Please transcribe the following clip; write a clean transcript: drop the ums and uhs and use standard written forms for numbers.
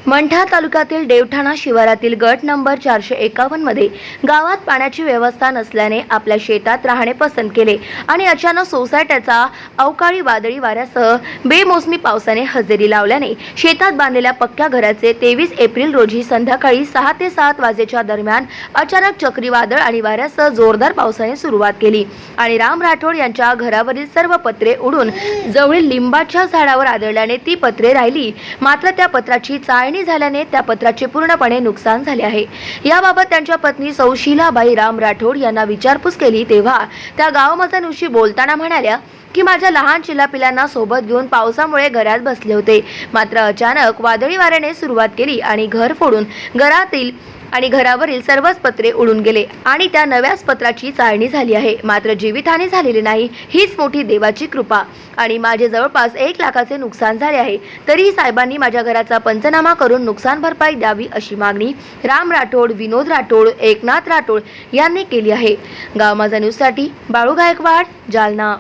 मंठा तालुक्यातील देवठाणा शिवारातील गट नंबर 451 मध्ये गावात पाण्याची व्यवस्था नसल्याने आपल्या शेतात राहणे पसंत केले आणि अचानक सोसायट्याचा अवकाळी वादळी वाऱ्यासह बेमोसमी पावसाने हजेरी लावल्याने शेतात बांधलेल्या पक्क्या घराचे 23 एप्रिल रोजी संध्याकाळी 6 ते 7 वाजेच्या दरम्यान अचानक चक्रीवादळ आणि वाऱ्यासह जोरदार पावसाने सुरुवात केली आणि राम राठोड यांच्या घरावरील सर्व पत्रे उडून जवळील लिंबाच्या झाडावर आदळल्याने ती पत्रे राहिली, मात्र त्या पत्राची चाळणी झाल्याने त्या पत्राचे पूर्णपणे नुकसान झाले आहे। याबाबत त्यांच्या पत्नी सौ शीलाबाई राम राठोड यांना विचारपूस केली तेव्हा त्या गावमजानुशी बोलताना म्हणाल्या की माझ्या लहान चिलापिलांना सोबत घेऊन पावसामुळे घरात बसले होते, मात्र अचानक वादळी वाऱ्याने सुरुवात केली आणि घर फोडून घरावरील सर्वच पत्रे उडून गेले आणि त्या नव्याच पत्राची चाळणी झाली आहे, मात्र जीवितहानी झालेली नाही। हीच मोठी देवाची कृपा आणि माझे जवळपास 1 लाखाचे नुकसान झाले आहे, तरीही साहेबांनी माझ्या घराचा पंचनामा करून नुकसान भरपाई द्यावी अशी मागणी राम राठोड, विनोद राठोड, एकनाथ राठोड यांनी केली आहे। गाव माझा न्यूजसाठी बाळू गायकवाड, जालना।